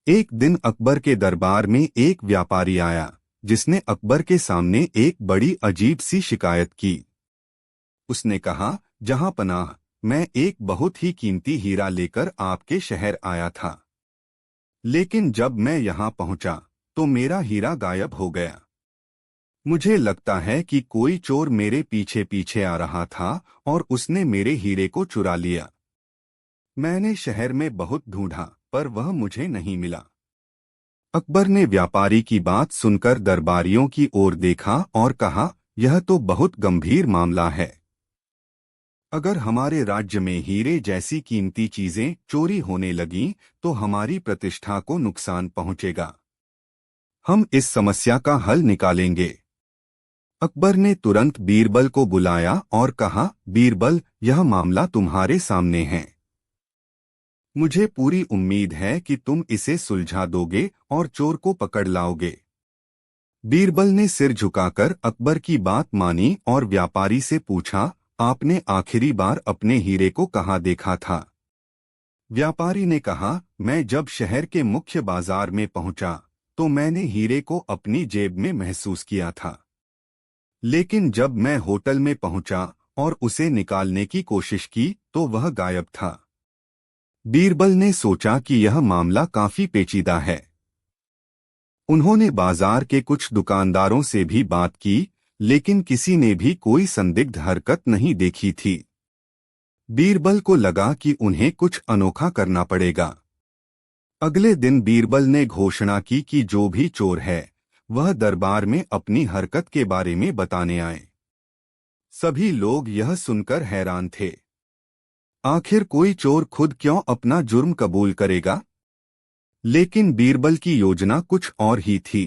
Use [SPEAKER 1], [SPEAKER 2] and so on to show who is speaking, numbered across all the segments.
[SPEAKER 1] एक दिन अकबर के दरबार में एक व्यापारी आया जिसने अकबर के सामने एक बड़ी अजीब सी शिकायत की। उसने कहा, जहां पनाह, मैं एक बहुत ही कीमती हीरा लेकर आपके शहर आया था, लेकिन जब मैं यहां पहुंचा तो मेरा हीरा गायब हो गया। मुझे लगता है कि कोई चोर मेरे पीछे पीछे आ रहा था और उसने मेरे हीरे को चुरा लिया। मैंने शहर में बहुत ढूंढा पर वह मुझे नहीं मिला। अकबर ने व्यापारी की बात सुनकर दरबारियों की ओर देखा और कहा, यह तो बहुत गंभीर मामला है। अगर हमारे राज्य में हीरे जैसी कीमती चीजें चोरी होने लगीं तो हमारी प्रतिष्ठा को नुकसान पहुंचेगा। हम इस समस्या का हल निकालेंगे। अकबर ने तुरंत बीरबल को बुलाया और कहा, बीरबल, यह मामला तुम्हारे सामने है। मुझे पूरी उम्मीद है कि तुम इसे सुलझा दोगे और चोर को पकड़ लाओगे। बीरबल ने सिर झुकाकर अकबर की बात मानी और व्यापारी से पूछा, आपने आखिरी बार अपने हीरे को कहाँ देखा था? व्यापारी ने कहा, मैं जब शहर के मुख्य बाजार में पहुंचा तो मैंने हीरे को अपनी जेब में महसूस किया था, लेकिन जब मैं होटल में पहुंचा और उसे निकालने की कोशिश की तो वह गायब था। बीरबल ने सोचा कि यह मामला काफी पेचीदा है। उन्होंने बाजार के कुछ दुकानदारों से भी बात की, लेकिन किसी ने भी कोई संदिग्ध हरकत नहीं देखी थी। बीरबल को लगा कि उन्हें कुछ अनोखा करना पड़ेगा। अगले दिन बीरबल ने घोषणा की कि जो भी चोर है वह दरबार में अपनी हरकत के बारे में बताने आए। सभी लोग यह सुनकर हैरान थे। आखिर कोई चोर खुद क्यों अपना जुर्म कबूल करेगा? लेकिन बीरबल की योजना कुछ और ही थी।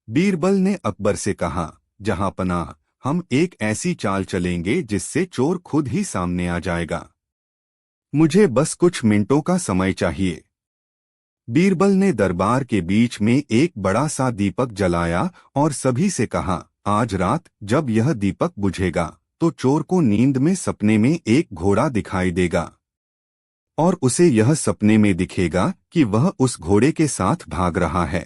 [SPEAKER 1] बीरबल ने अकबर से कहा, जहां पनाह, हम एक ऐसी चाल चलेंगे जिससे चोर खुद ही सामने आ जाएगा। मुझे बस कुछ मिनटों का समय चाहिए। बीरबल ने दरबार के बीच में एक बड़ा सा दीपक जलाया और सभी से कहा, आज रात जब यह दीपक बुझेगा तो चोर को नींद में सपने में एक घोड़ा दिखाई देगा और उसे यह सपने में दिखेगा कि वह उस घोड़े के साथ भाग रहा है।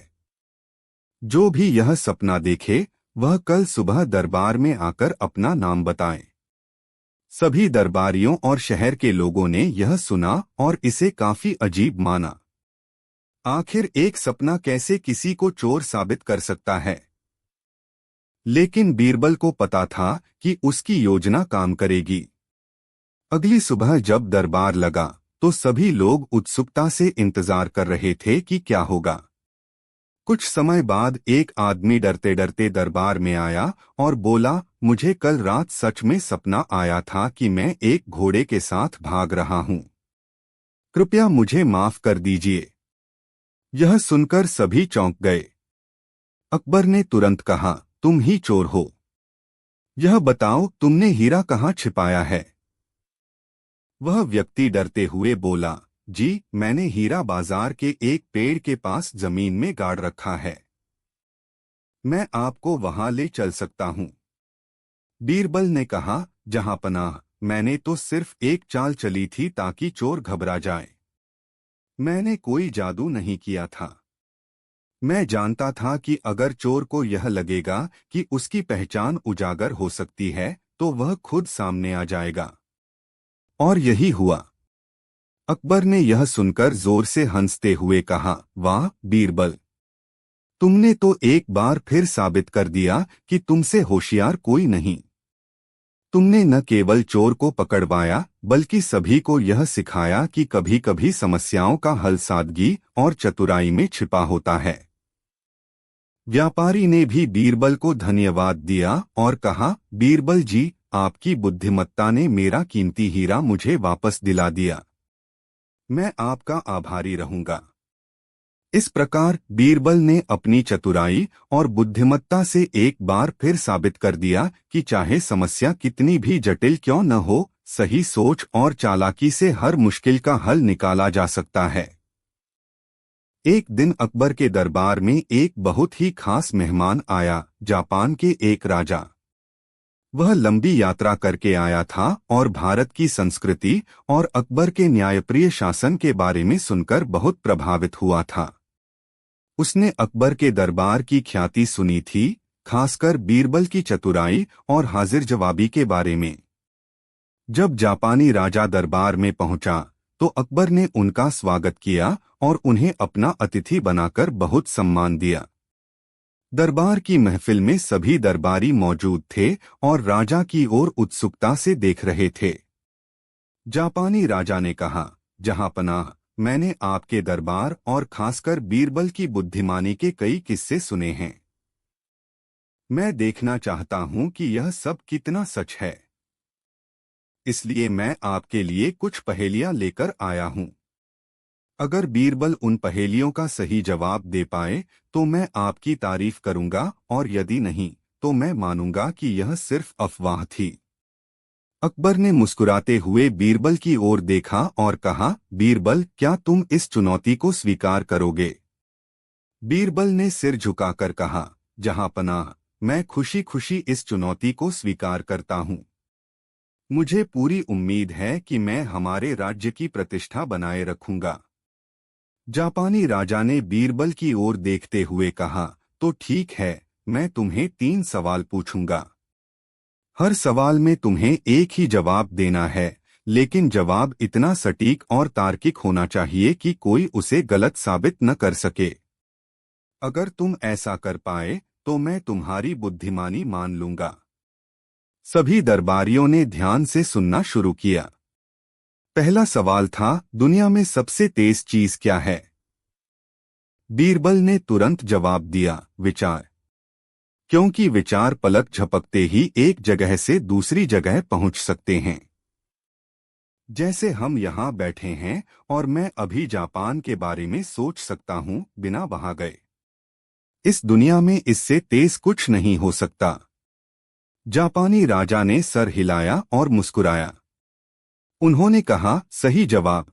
[SPEAKER 1] जो भी यह सपना देखे वह कल सुबह दरबार में आकर अपना नाम बताए। सभी दरबारियों और शहर के लोगों ने यह सुना और इसे काफी अजीब माना। आखिर एक सपना कैसे किसी को चोर साबित कर सकता है? लेकिन बीरबल को पता था कि उसकी योजना काम करेगी। अगली सुबह जब दरबार लगा तो सभी लोग उत्सुकता से इंतजार कर रहे थे कि क्या होगा। कुछ समय बाद एक आदमी डरते डरते दरबार में आया और बोला, मुझे कल रात सच में सपना आया था कि मैं एक घोड़े के साथ भाग रहा हूं। कृपया मुझे माफ कर दीजिए। यह सुनकर सभी चौंक गए। अकबर ने तुरंत कहा, तुम ही चोर हो। यह बताओ, तुमने हीरा कहाँ छिपाया है? वह व्यक्ति डरते हुए बोला, जी, मैंने हीरा बाजार के एक पेड़ के पास जमीन में गाड़ रखा है। मैं आपको वहां ले चल सकता हूं। बीरबल ने कहा, जहां पनाह, मैंने तो सिर्फ एक चाल चली थी ताकि चोर घबरा जाए। मैंने कोई जादू नहीं किया था। मैं जानता था कि अगर चोर को यह लगेगा कि उसकी पहचान उजागर हो सकती है तो वह खुद सामने आ जाएगा। और यही हुआ। अकबर ने यह सुनकर जोर से हंसते हुए कहा, वाह बीरबल, तुमने तो एक बार फिर साबित कर दिया कि तुमसे होशियार कोई नहीं। तुमने न केवल चोर को पकड़वाया बल्कि सभी को यह सिखाया कि कभी कभी समस्याओं का हल सादगी और चतुराई में छिपा होता है। व्यापारी ने भी बीरबल को धन्यवाद दिया और कहा, बीरबल जी, आपकी बुद्धिमत्ता ने मेरा कीमती हीरा मुझे वापस दिला दिया। मैं आपका आभारी रहूंगा। इस प्रकार बीरबल ने अपनी चतुराई और बुद्धिमत्ता से एक बार फिर साबित कर दिया कि चाहे समस्या कितनी भी जटिल क्यों न हो, सही सोच और चालाकी से हर मुश्किल का हल निकाला जा सकता है। एक दिन अकबर के दरबार में एक बहुत ही खास मेहमान आया, जापान के एक राजा। वह लंबी यात्रा करके आया था और भारत की संस्कृति और अकबर के न्यायप्रिय शासन के बारे में सुनकर बहुत प्रभावित हुआ था। उसने अकबर के दरबार की ख्याति सुनी थी, खासकर बीरबल की चतुराई और हाजिर जवाबी के बारे में। जब जापानी राजा दरबार में पहुंचा तो अकबर ने उनका स्वागत किया और उन्हें अपना अतिथि बनाकर बहुत सम्मान दिया। दरबार की महफिल में सभी दरबारी मौजूद थे और राजा की ओर उत्सुकता से देख रहे थे। जापानी राजा ने कहा, जहांपनाह, मैंने आपके दरबार और खासकर बीरबल की बुद्धिमानी के कई किस्से सुने हैं। मैं देखना चाहता हूं कि यह सब कितना सच है। इसलिए मैं आपके लिए कुछ पहेलियां लेकर आया हूं। अगर बीरबल उन पहेलियों का सही जवाब दे पाए तो मैं आपकी तारीफ करूंगा और यदि नहीं तो मैं मानूंगा कि यह सिर्फ अफवाह थी। अकबर ने मुस्कुराते हुए बीरबल की ओर देखा और कहा, बीरबल, क्या तुम इस चुनौती को स्वीकार करोगे? बीरबल ने सिर झुकाकर कहा, जहांपनाह, मैं खुशी खुशी इस चुनौती को स्वीकार करता हूं। मुझे पूरी उम्मीद है कि मैं हमारे राज्य की प्रतिष्ठा बनाए रखूंगा। जापानी राजा ने बीरबल की ओर देखते हुए कहा, तो ठीक है, मैं तुम्हें 3 सवाल पूछूंगा। हर सवाल में तुम्हें एक ही जवाब देना है, लेकिन जवाब इतना सटीक और तार्किक होना चाहिए कि कोई उसे गलत साबित न कर सके। अगर तुम ऐसा कर पाए तो मैं तुम्हारी बुद्धिमानी मान लूंगा। सभी दरबारियों ने ध्यान से सुनना शुरू किया। पहला सवाल था, दुनिया में सबसे तेज चीज क्या है? बीरबल ने तुरंत जवाब दिया, विचार। क्योंकि विचार पलक झपकते ही एक जगह से दूसरी जगह पहुंच सकते हैं। जैसे हम यहाँ बैठे हैं और मैं अभी जापान के बारे में सोच सकता हूँ बिना वहां गए। इस दुनिया में इससे तेज कुछ नहीं हो सकता। जापानी राजा ने सर हिलाया और मुस्कुराया। उन्होंने कहा, सही जवाब।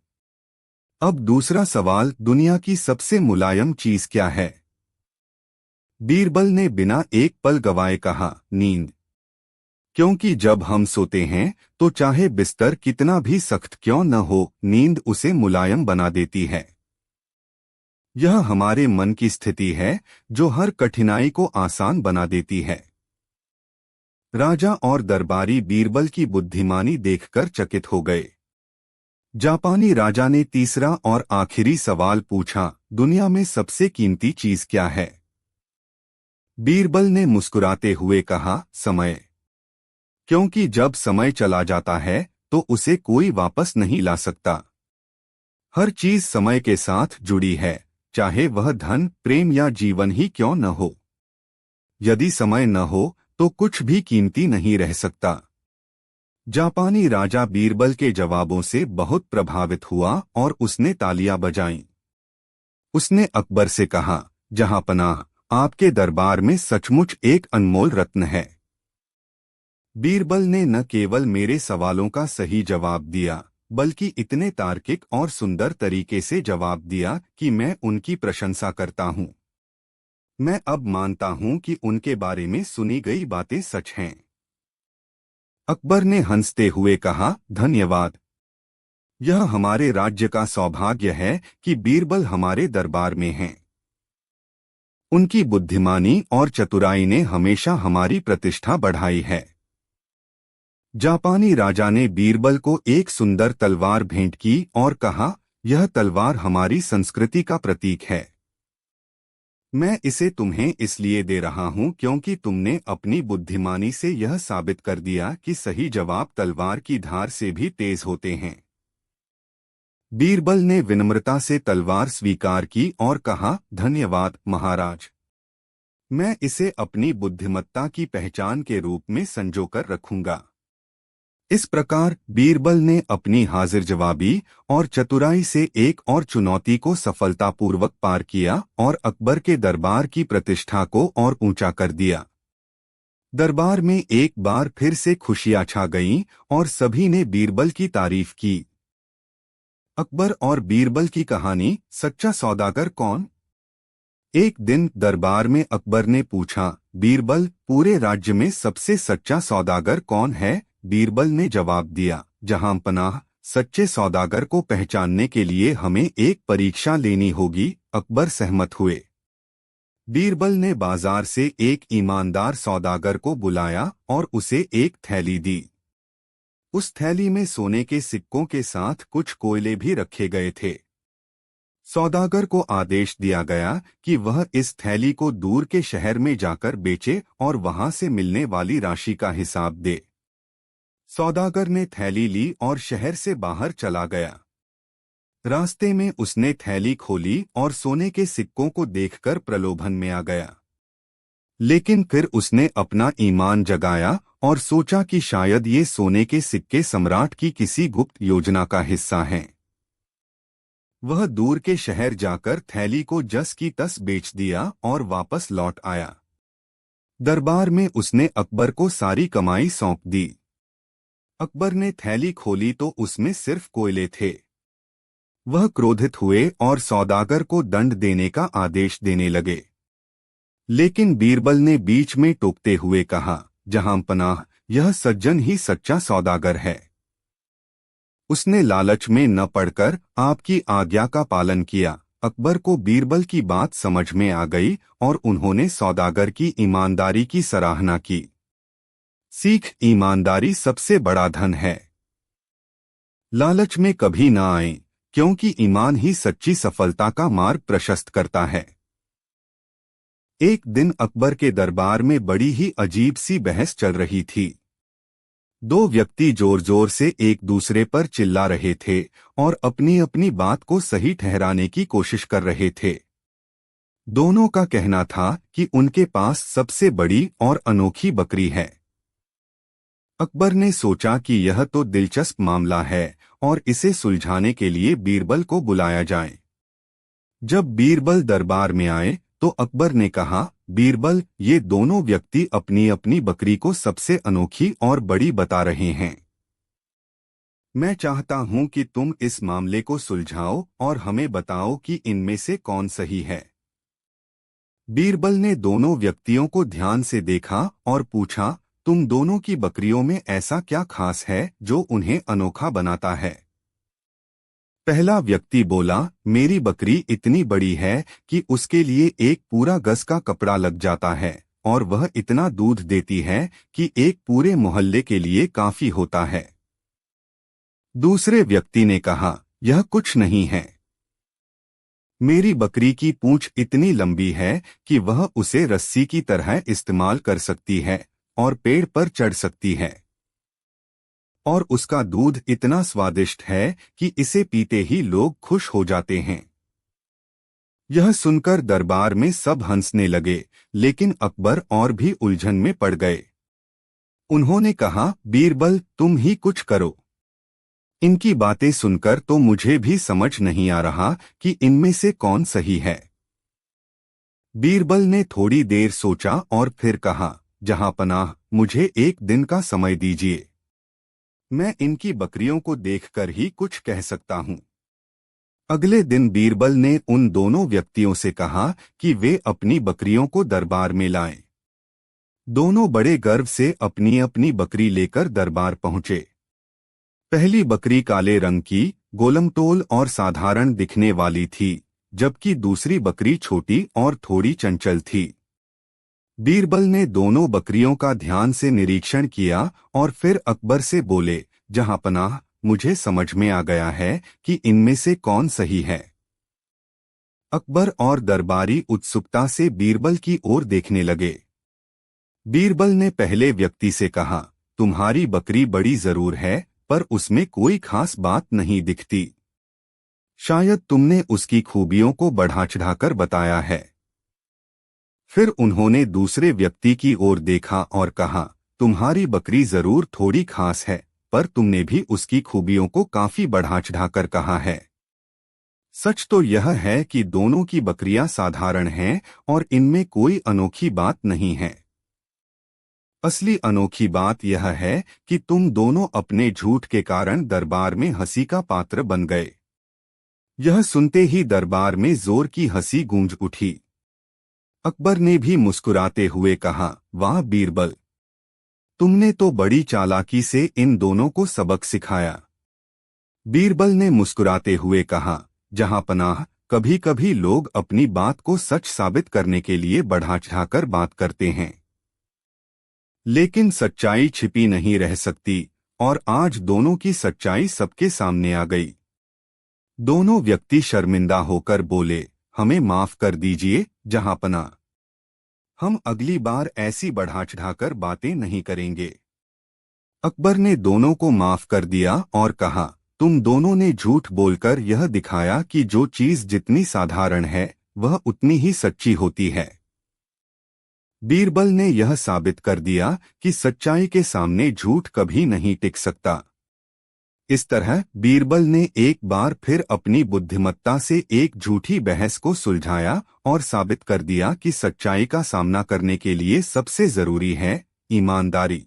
[SPEAKER 1] अब दूसरा सवाल, दुनिया की सबसे मुलायम चीज क्या है? बीरबल ने बिना एक पल गवाए कहा, नींद। क्योंकि जब हम सोते हैं तो चाहे बिस्तर कितना भी सख्त क्यों न हो, नींद उसे मुलायम बना देती है। यह हमारे मन की स्थिति है जो हर कठिनाई को आसान बना देती है। राजा और दरबारी बीरबल की बुद्धिमानी देखकर चकित हो गए। जापानी राजा ने तीसरा और आखिरी सवाल पूछा, दुनिया में सबसे कीमती चीज क्या है? बीरबल ने मुस्कुराते हुए कहा, समय। क्योंकि जब समय चला जाता है तो उसे कोई वापस नहीं ला सकता। हर चीज समय के साथ जुड़ी है, चाहे वह धन, प्रेम या जीवन ही क्यों न हो। यदि समय न हो तो कुछ भी कीमती नहीं रह सकता। जापानी राजा बीरबल के जवाबों से बहुत प्रभावित हुआ और उसने तालियां बजाईं। उसने अकबर से कहा, जहांपनाह, आपके दरबार में सचमुच एक अनमोल रत्न है। बीरबल ने न केवल मेरे सवालों का सही जवाब दिया, बल्कि इतने तार्किक और सुंदर तरीके से जवाब दिया कि मैं उनकी प्रशंसा करता हूं। मैं अब मानता हूं कि उनके बारे में सुनी गई बातें सच हैं। अकबर ने हंसते हुए कहा, धन्यवाद। यह हमारे राज्य का सौभाग्य है कि बीरबल हमारे दरबार में हैं। उनकी बुद्धिमानी और चतुराई ने हमेशा हमारी प्रतिष्ठा बढ़ाई है। जापानी राजा ने बीरबल को एक सुंदर तलवार भेंट की और कहा, यह तलवार हमारी संस्कृति का प्रतीक है। मैं इसे तुम्हें इसलिए दे रहा हूं क्योंकि तुमने अपनी बुद्धिमानी से यह साबित कर दिया कि सही जवाब तलवार की धार से भी तेज होते हैं। बीरबल ने विनम्रता से तलवार स्वीकार की और कहा, धन्यवाद महाराज। मैं इसे अपनी बुद्धिमत्ता की पहचान के रूप में संजोकर रखूंगा। इस प्रकार बीरबल ने अपनी हाजिर जवाबी और चतुराई से एक और चुनौती को सफलतापूर्वक पार किया और अकबर के दरबार की प्रतिष्ठा को और ऊंचा कर दिया। दरबार में एक बार फिर से खुशियां छा गईं और सभी ने बीरबल की तारीफ की। अकबर और बीरबल की कहानी, सच्चा सौदागर कौन? एक दिन दरबार में अकबर ने पूछा, बीरबल, पूरे राज्य में सबसे सच्चा सौदागर कौन है? बीरबल ने जवाब दिया, जहां पनाह, सच्चे सौदागर को पहचानने के लिए हमें एक परीक्षा लेनी होगी। अकबर सहमत हुए। बीरबल ने बाजार से एक ईमानदार सौदागर को बुलाया और उसे एक थैली दी। उस थैली में सोने के सिक्कों के साथ कुछ कोयले भी रखे गए थे। सौदागर को आदेश दिया गया कि वह इस थैली को दूर के शहर में जाकर बेचे और वहां से मिलने वाली राशि का हिसाब दे। सौदागर ने थैली ली और शहर से बाहर चला गया। रास्ते में उसने थैली खोली और सोने के सिक्कों को देखकर प्रलोभन में आ गया। लेकिन फिर उसने अपना ईमान जगाया और सोचा कि शायद ये सोने के सिक्के सम्राट की किसी गुप्त योजना का हिस्सा हैं। वह दूर के शहर जाकर थैली को जस की तस बेच दिया और वापस लौट आया। दरबार में उसने अकबर को सारी कमाई सौंप दी। अकबर ने थैली खोली तो उसमें सिर्फ कोयले थे। वह क्रोधित हुए और सौदागर को दंड देने का आदेश देने लगे। लेकिन बीरबल ने बीच में टोकते हुए कहा, जहां पनाह, यह सज्जन ही सच्चा सौदागर है। उसने लालच में न पड़कर आपकी आज्ञा का पालन किया। अकबर को बीरबल की बात समझ में आ गई और उन्होंने सौदागर की ईमानदारी की सराहना की। सीख, ईमानदारी सबसे बड़ा धन है। लालच में कभी न आए, क्योंकि ईमान ही सच्ची सफलता का मार्ग प्रशस्त करता है। एक दिन अकबर के दरबार में बड़ी ही अजीब सी बहस चल रही थी। दो व्यक्ति जोर जोर से एक दूसरे पर चिल्ला रहे थे और अपनी अपनी बात को सही ठहराने की कोशिश कर रहे थे। दोनों का कहना था कि उनके पास सबसे बड़ी और अनोखी बकरी है। अकबर ने सोचा कि यह तो दिलचस्प मामला है और इसे सुलझाने के लिए बीरबल को बुलाया जाए। जब बीरबल दरबार में आए तो अकबर ने कहा, बीरबल, ये दोनों व्यक्ति अपनी अपनी बकरी को सबसे अनोखी और बड़ी बता रहे हैं। मैं चाहता हूं कि तुम इस मामले को सुलझाओ और हमें बताओ कि इनमें से कौन सही है। बीरबल ने दोनों व्यक्तियों को ध्यान से देखा और पूछा, तुम दोनों की बकरियों में ऐसा क्या खास है जो उन्हें अनोखा बनाता है? पहला व्यक्ति बोला, मेरी बकरी इतनी बड़ी है कि उसके लिए एक पूरा गज का कपड़ा लग जाता है और वह इतना दूध देती है कि एक पूरे मोहल्ले के लिए काफी होता है। दूसरे व्यक्ति ने कहा, यह कुछ नहीं है। मेरी बकरी की पूंछ इतनी लंबी है कि वह उसे रस्सी की तरह इस्तेमाल कर सकती है और पेड़ पर चढ़ सकती है। और उसका दूध इतना स्वादिष्ट है कि इसे पीते ही लोग खुश हो जाते हैं। यह सुनकर दरबार में सब हंसने लगे, लेकिन अकबर और भी उलझन में पड़ गए। उन्होंने कहा, बीरबल, तुम ही कुछ करो। इनकी बातें सुनकर तो मुझे भी समझ नहीं आ रहा कि इनमें से कौन सही है। बीरबल ने थोड़ी देर सोचा और फिर कहा, जहां पनाह, मुझे एक दिन का समय दीजिए। मैं इनकी बकरियों को देखकर ही कुछ कह सकता हूं। अगले दिन बीरबल ने उन दोनों व्यक्तियों से कहा कि वे अपनी बकरियों को दरबार में लाएं। दोनों बड़े गर्व से अपनी अपनी बकरी लेकर दरबार पहुंचे। पहली बकरी काले रंग की, गोलमटोल और साधारण दिखने वाली थी, जबकि दूसरी बकरी छोटी और थोड़ी चंचल थी। बीरबल ने दोनों बकरियों का ध्यान से निरीक्षण किया और फिर अकबर से बोले, जहां पनाह, मुझे समझ में आ गया है कि इनमें से कौन सही है। अकबर और दरबारी उत्सुकता से बीरबल की ओर देखने लगे। बीरबल ने पहले व्यक्ति से कहा, तुम्हारी बकरी बड़ी जरूर है, पर उसमें कोई खास बात नहीं दिखती। शायद तुमने उसकी खूबियों को बढ़ा चढ़ाकर बताया है। फिर उन्होंने दूसरे व्यक्ति की ओर देखा और कहा, तुम्हारी बकरी जरूर थोड़ी खास है, पर तुमने भी उसकी खूबियों को काफी बढ़ा चढ़ाकर कहा है। सच तो यह है कि दोनों की बकरियां साधारण हैं और इनमें कोई अनोखी बात नहीं है। असली अनोखी बात यह है कि तुम दोनों अपने झूठ के कारण दरबार में हंसी का पात्र बन गए। यह सुनते ही दरबार में जोर की हंसी गूंज उठी। अकबर ने भी मुस्कुराते हुए कहा, वाह बीरबल, तुमने तो बड़ी चालाकी से इन दोनों को सबक सिखाया। बीरबल ने मुस्कुराते हुए कहा, जहांपनाह, कभी कभी लोग अपनी बात को सच साबित करने के लिए बढ़ा चढ़ाकर बात करते हैं, लेकिन सच्चाई छिपी नहीं रह सकती, और आज दोनों की सच्चाई सबके सामने आ गई। दोनों व्यक्ति शर्मिंदा होकर बोले, हमें माफ कर दीजिए जहांपनाह, हम अगली बार ऐसी बढ़ा चढ़ाकर बातें नहीं करेंगे। अकबर ने दोनों को माफ कर दिया और कहा, तुम दोनों ने झूठ बोलकर यह दिखाया कि जो चीज जितनी साधारण है वह उतनी ही सच्ची होती है। बीरबल ने यह साबित कर दिया कि सच्चाई के सामने झूठ कभी नहीं टिक सकता। इस तरह बीरबल ने एक बार फिर अपनी बुद्धिमत्ता से एक झूठी बहस को सुलझाया और साबित कर दिया कि सच्चाई का सामना करने के लिए सबसे जरूरी है ईमानदारी।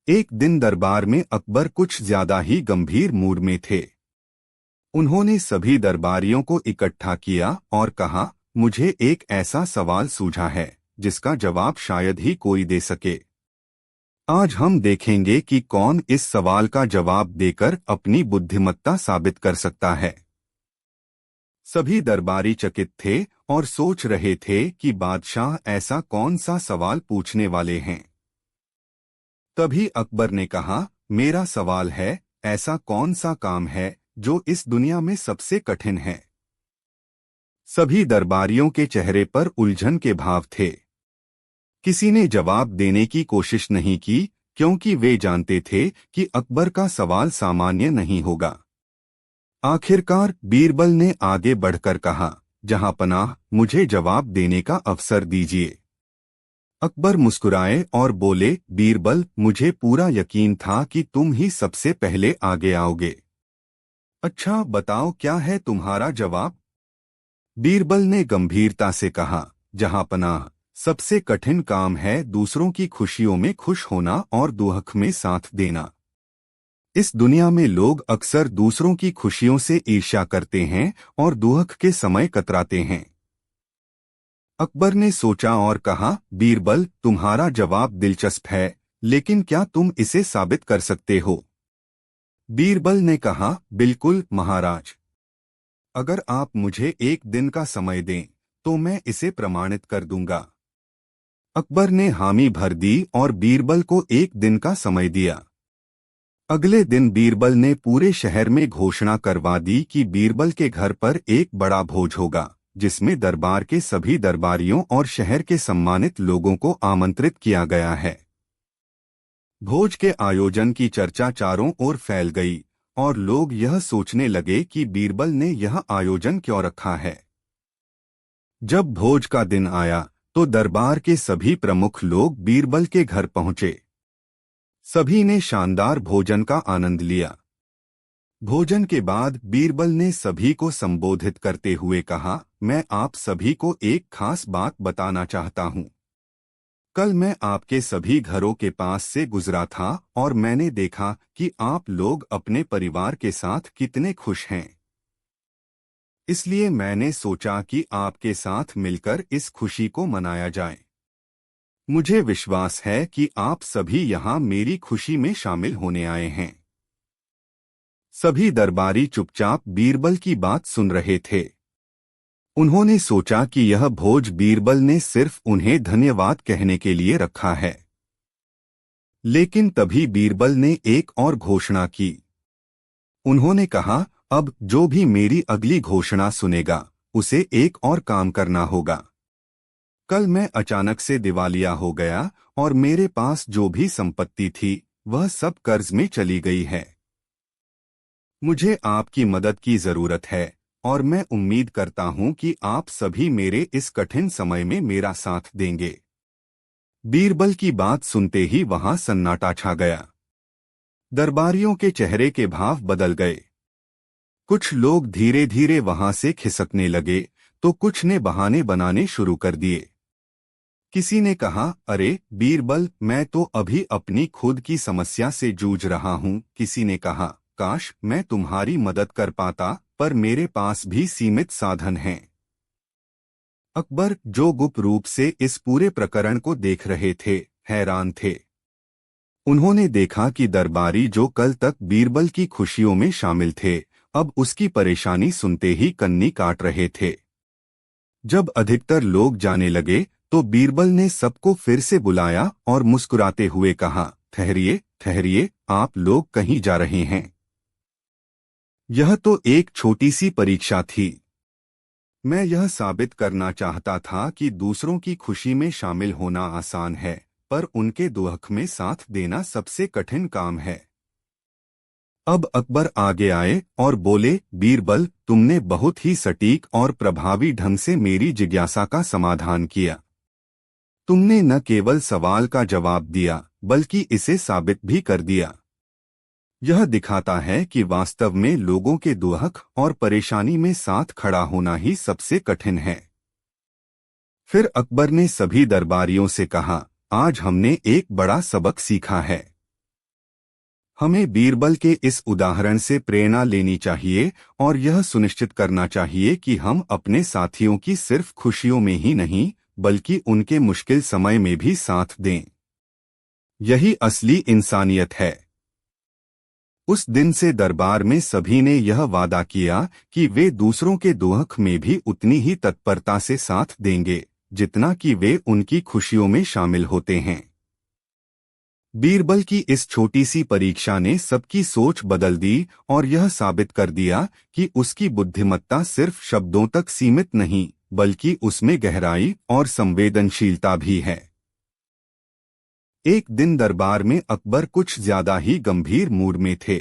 [SPEAKER 1] एक दिन दरबार में अकबर कुछ ज्यादा ही गंभीर मूड में थे। उन्होंने सभी दरबारियों को इकट्ठा किया और कहा, मुझे एक ऐसा सवाल सूझा है जिसका जवाब शायद ही कोई दे सके। आज हम देखेंगे कि कौन इस सवाल का जवाब देकर अपनी बुद्धिमत्ता साबित कर सकता है। सभी दरबारी चकित थे और सोच रहे थे कि बादशाह ऐसा कौन सा सवाल पूछने वाले हैं। तभी अकबर ने कहा, मेरा सवाल है, ऐसा कौन सा काम है जो इस दुनिया में सबसे कठिन है। सभी दरबारियों के चेहरे पर उलझन के भाव थे। किसी ने जवाब देने की कोशिश नहीं की, क्योंकि वे जानते थे कि अकबर का सवाल सामान्य नहीं होगा। आखिरकार बीरबल ने आगे बढ़कर कहा, जहांपनाह, मुझे जवाब देने का अवसर दीजिए। अकबर मुस्कुराए और बोले, बीरबल, मुझे पूरा यकीन था कि तुम ही सबसे पहले आगे आओगे। अच्छा बताओ, क्या है तुम्हारा जवाब? बीरबल ने गंभीरता से कहा, जहांपनाह, सबसे कठिन काम है दूसरों की खुशियों में खुश होना और दुख में साथ देना। इस दुनिया में लोग अक्सर दूसरों की खुशियों से ईर्ष्या करते हैं और दुख के समय कतराते हैं। अकबर ने सोचा और कहा, बीरबल, तुम्हारा जवाब दिलचस्प है, लेकिन क्या तुम इसे साबित कर सकते हो? बीरबल ने कहा, बिल्कुल महाराज। अगर आप मुझे एक दिन का समय दें तो मैं इसे प्रमाणित कर दूंगा। अकबर ने हामी भर दी और बीरबल को एक दिन का समय दिया। अगले दिन बीरबल ने पूरे शहर में घोषणा करवा दी कि बीरबल के घर पर एक बड़ा भोज होगा, जिसमें दरबार के सभी दरबारियों और शहर के सम्मानित लोगों को आमंत्रित किया गया है। भोज के आयोजन की चर्चा चारों ओर फैल गई और लोग यह सोचने लगे कि बीरबल ने यह आयोजन क्यों रखा है। जब भोज का दिन आया तो दरबार के सभी प्रमुख लोग बीरबल के घर पहुंचे। सभी ने शानदार भोजन का आनंद लिया। भोजन के बाद बीरबल ने सभी को संबोधित करते हुए कहा, मैं आप सभी को एक खास बात बताना चाहता हूं। कल मैं आपके सभी घरों के पास से गुजरा था और मैंने देखा कि आप लोग अपने परिवार के साथ कितने खुश हैं। इसलिए मैंने सोचा कि आपके साथ मिलकर इस खुशी को मनाया जाए। मुझे विश्वास है कि आप सभी यहाँ मेरी खुशी में शामिल होने आए हैं। सभी दरबारी चुपचाप बीरबल की बात सुन रहे थे। उन्होंने सोचा कि यह भोज बीरबल ने सिर्फ उन्हें धन्यवाद कहने के लिए रखा है। लेकिन तभी बीरबल ने एक और घोषणा की। उन्होंने कहा, अब जो भी मेरी अगली घोषणा सुनेगा उसे एक और काम करना होगा। कल मैं अचानक से दिवालिया हो गया और मेरे पास जो भी संपत्ति थी वह सब कर्ज में चली गई है। मुझे आपकी मदद की जरूरत है और मैं उम्मीद करता हूं कि आप सभी मेरे इस कठिन समय में मेरा साथ देंगे। बीरबल की बात सुनते ही वहां सन्नाटा छा गया। दरबारियों के चेहरे के भाव बदल गए। कुछ लोग धीरे धीरे वहां से खिसकने लगे तो कुछ ने बहाने बनाने शुरू कर दिए। किसी ने कहा, अरे बीरबल, मैं तो अभी अपनी खुद की समस्या से जूझ रहा हूं। किसी ने कहा, काश मैं तुम्हारी मदद कर पाता, पर मेरे पास भी सीमित साधन हैं। अकबर, जो गुप्त रूप से इस पूरे प्रकरण को देख रहे थे, हैरान थे। उन्होंने देखा कि दरबारी जो कल तक बीरबल की खुशियों में शामिल थे, अब उसकी परेशानी सुनते ही कन्नी काट रहे थे। जब अधिकतर लोग जाने लगे तो बीरबल ने सबको फिर से बुलाया और मुस्कुराते हुए कहा, ठहरिए ठहरिए, आप लोग कहीं जा रहे हैं? यह तो एक छोटी सी परीक्षा थी। मैं यह साबित करना चाहता था कि दूसरों की खुशी में शामिल होना आसान है, पर उनके दुख में साथ देना सबसे कठिन काम है। अब अकबर आगे आए और बोले, बीरबल, तुमने बहुत ही सटीक और प्रभावी ढंग से मेरी जिज्ञासा का समाधान किया। तुमने न केवल सवाल का जवाब दिया, बल्कि इसे साबित भी कर दिया। यह दिखाता है कि वास्तव में लोगों के दुख और परेशानी में साथ खड़ा होना ही सबसे कठिन है। फिर अकबर ने सभी दरबारियों से कहा, आज हमने एक बड़ा सबक सीखा है। हमें बीरबल के इस उदाहरण से प्रेरणा लेनी चाहिए और यह सुनिश्चित करना चाहिए कि हम अपने साथियों की सिर्फ खुशियों में ही नहीं, बल्कि उनके मुश्किल समय में भी साथ दें। यही असली इंसानियत है। उस दिन से दरबार में सभी ने यह वादा किया कि वे दूसरों के दुख में भी उतनी ही तत्परता से साथ देंगे, जितना कि वे उनकी खुशियों में शामिल होते हैं। बीरबल की इस छोटी सी परीक्षा ने सबकी सोच बदल दी और यह साबित कर दिया कि उसकी बुद्धिमत्ता सिर्फ शब्दों तक सीमित नहीं, बल्कि उसमें गहराई और संवेदनशीलता भी है। एक दिन दरबार में अकबर कुछ ज्यादा ही गंभीर मूड में थे।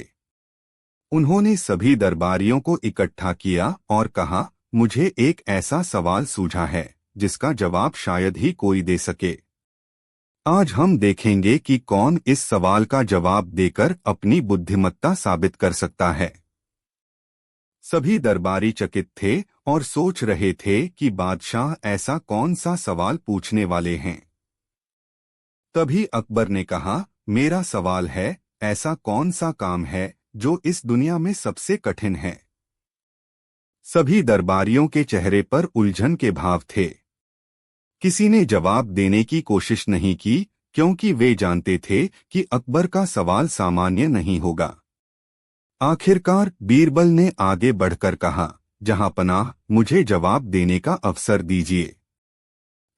[SPEAKER 1] उन्होंने सभी दरबारियों को इकट्ठा किया और कहा, मुझे एक ऐसा सवाल सूझा है जिसका जवाब शायद ही कोई दे सके। आज हम देखेंगे कि कौन इस सवाल का जवाब देकर अपनी बुद्धिमत्ता साबित कर सकता है। सभी दरबारी चकित थे और सोच रहे थे कि बादशाह ऐसा कौन सा सवाल पूछने वाले हैं। तभी अकबर ने कहा, मेरा सवाल है, ऐसा कौन सा काम है जो इस दुनिया में सबसे कठिन है? सभी दरबारियों के चेहरे पर उलझन के भाव थे। किसी ने जवाब देने की कोशिश नहीं की, क्योंकि वे जानते थे कि अकबर का सवाल सामान्य नहीं होगा। आखिरकार बीरबल ने आगे बढ़कर कहा, जहांपनाह, मुझे जवाब देने का अवसर दीजिए।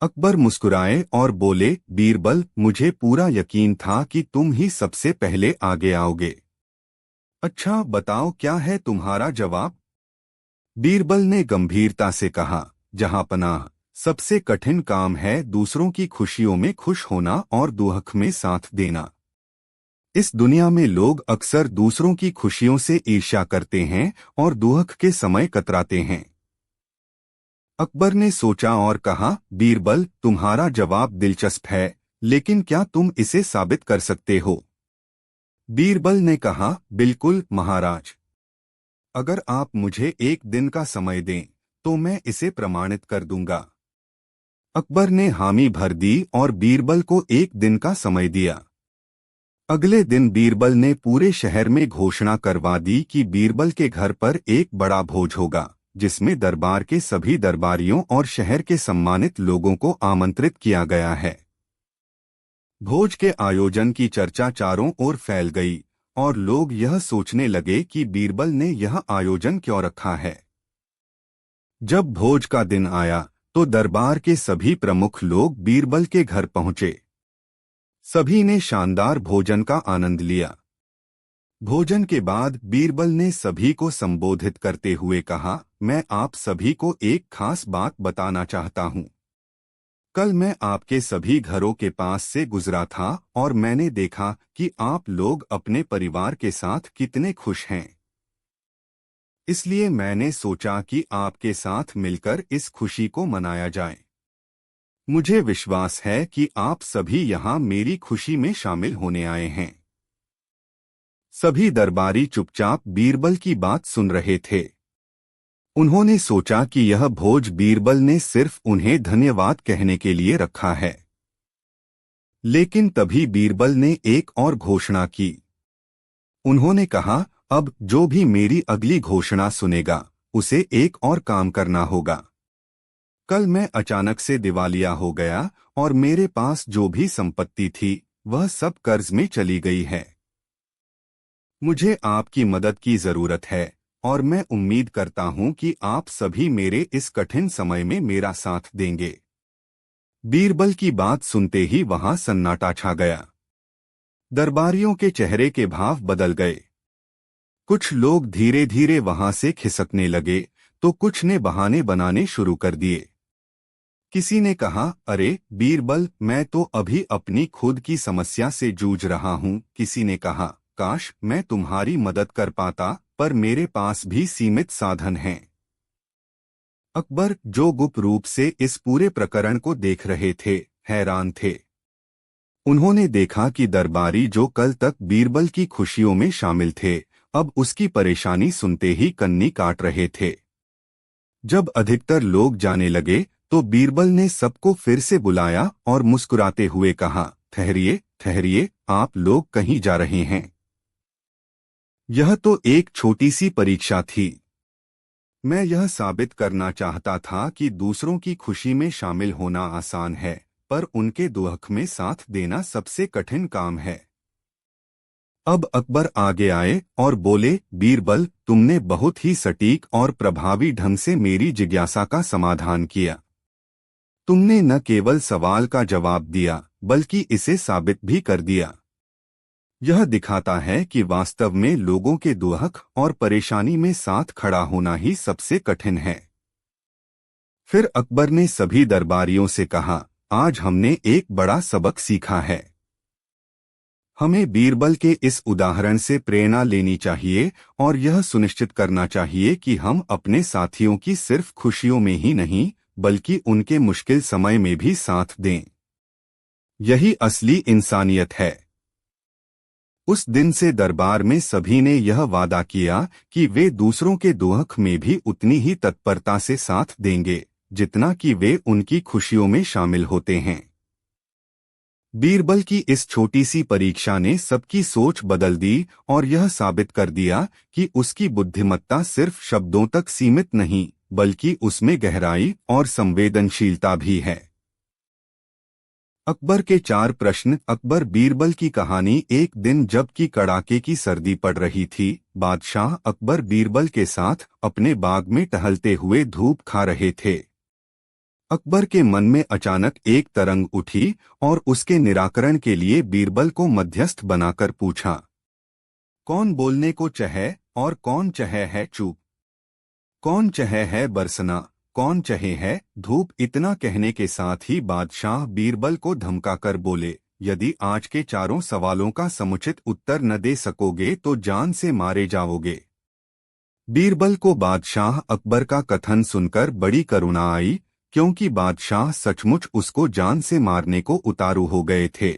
[SPEAKER 1] अकबर मुस्कुराए और बोले, बीरबल, मुझे पूरा यकीन था कि तुम ही सबसे पहले आगे आओगे। अच्छा बताओ, क्या है तुम्हारा जवाब? बीरबल ने गंभीरता से कहा, जहांपनाह, सबसे कठिन काम है दूसरों की खुशियों में खुश होना और दुख में साथ देना। इस दुनिया में लोग अक्सर दूसरों की खुशियों से ईर्ष्या करते हैं और दुख के समय कतराते हैं। अकबर ने सोचा और कहा, बीरबल, तुम्हारा जवाब दिलचस्प है, लेकिन क्या तुम इसे साबित कर सकते हो? बीरबल ने कहा, बिल्कुल महाराज। अगर आप मुझे एक दिन का समय दें, तो मैं इसे प्रमाणित कर दूंगा। अकबर ने हामी भर दी और बीरबल को एक दिन का समय दिया। अगले दिन बीरबल ने पूरे शहर में घोषणा करवा दी कि बीरबल के घर पर एक बड़ा भोज होगा, जिसमें दरबार के सभी दरबारियों और शहर के सम्मानित लोगों को आमंत्रित किया गया है। भोज के आयोजन की चर्चा चारों ओर फैल गई और लोग यह सोचने लगे कि बीरबल ने यह आयोजन क्यों रखा है। जब भोज का दिन आया तो दरबार के सभी प्रमुख लोग बीरबल के घर पहुंचे। सभी ने शानदार भोजन का आनंद लिया। भोजन के बाद बीरबल ने सभी को संबोधित करते हुए कहा, मैं आप सभी को एक खास बात बताना चाहता हूं। कल मैं आपके सभी घरों के पास से गुजरा था और मैंने देखा कि आप लोग अपने परिवार के साथ कितने खुश हैं। इसलिए मैंने सोचा कि आपके साथ मिलकर इस खुशी को मनाया जाए। मुझे विश्वास है कि आप सभी यहाँ मेरी खुशी में शामिल होने आए हैं। सभी दरबारी चुपचाप बीरबल की बात सुन रहे थे। उन्होंने सोचा कि यह भोज बीरबल ने सिर्फ उन्हें धन्यवाद कहने के लिए रखा है। लेकिन तभी बीरबल ने एक और घोषणा की। उन्होंने कहा, अब जो भी मेरी अगली घोषणा सुनेगा, उसे एक और काम करना होगा। कल मैं अचानक से दिवालिया हो गया और मेरे पास जो भी संपत्ति थी वह सब कर्ज में चली गई है। मुझे आपकी मदद की जरूरत है और मैं उम्मीद करता हूं कि आप सभी मेरे इस कठिन समय में मेरा साथ देंगे। बीरबल की बात सुनते ही वहां सन्नाटा छा गया। दरबारियों के चेहरे के भाव बदल गए। कुछ लोग धीरे धीरे वहां से खिसकने लगे तो कुछ ने बहाने बनाने शुरू कर दिए। किसी ने कहा, अरे बीरबल, मैं तो अभी अपनी खुद की समस्या से जूझ रहा हूं। किसी ने कहा, काश मैं तुम्हारी मदद कर पाता, पर मेरे पास भी सीमित साधन हैं। अकबर, जो गुप्त रूप से इस पूरे प्रकरण को देख रहे थे, हैरान थे। उन्होंने देखा कि दरबारी जो कल तक बीरबल की खुशियों में शामिल थे, अब उसकी परेशानी सुनते ही कन्नी काट रहे थे। जब अधिकतर लोग जाने लगे तो बीरबल ने सबको फिर से बुलाया और मुस्कुराते हुए कहा, ठहरिए ठहरिए, आप लोग कहीं जा रहे हैं? यह तो एक छोटी सी परीक्षा थी। मैं यह साबित करना चाहता था कि दूसरों की खुशी में शामिल होना आसान है, पर उनके दुख में साथ देना सबसे कठिन काम है। अब अकबर आगे आए और बोले, बीरबल, तुमने बहुत ही सटीक और प्रभावी ढंग से मेरी जिज्ञासा का समाधान किया। तुमने न केवल सवाल का जवाब दिया, बल्कि इसे साबित भी कर दिया। यह दिखाता है कि वास्तव में लोगों के दुख और परेशानी में साथ खड़ा होना ही सबसे कठिन है। फिर अकबर ने सभी दरबारियों से कहा, आज हमने एक बड़ा सबक सीखा है। हमें बीरबल के इस उदाहरण से प्रेरणा लेनी चाहिए और यह सुनिश्चित करना चाहिए कि हम अपने साथियों की सिर्फ खुशियों में ही नहीं, बल्कि उनके मुश्किल समय में भी साथ दें। यही असली इंसानियत है। उस दिन से दरबार में सभी ने यह वादा किया कि वे दूसरों के दुख में भी उतनी ही तत्परता से साथ देंगे जितना कि वे उनकी खुशियों में शामिल होते हैं। बीरबल की इस छोटी सी परीक्षा ने सबकी सोच बदल दी और यह साबित कर दिया कि उसकी बुद्धिमत्ता सिर्फ शब्दों तक सीमित नहीं, बल्कि उसमें गहराई और संवेदनशीलता भी है। अकबर के 4 प्रश्न। अकबर बीरबल की कहानी। एक दिन जबकि कड़ाके की सर्दी पड़ रही थी, बादशाह अकबर बीरबल के साथ अपने बाग में टहलते हुए धूप खा रहे थे। अकबर के मन में अचानक एक तरंग उठी और उसके निराकरण के लिए बीरबल को मध्यस्थ बनाकर पूछा, कौन बोलने को चाहे और कौन चाहे है चुप? कौन चाहे है बरसना, कौन चाहे है धूप? इतना कहने के साथ ही बादशाह बीरबल को धमकाकर बोले, यदि आज के चारों सवालों का समुचित उत्तर न दे सकोगे तो जान से मारे जाओगे। बीरबल को बादशाह अकबर का कथन सुनकर बड़ी करुणा आई, क्योंकि बादशाह सचमुच उसको जान से मारने को उतारू हो गए थे।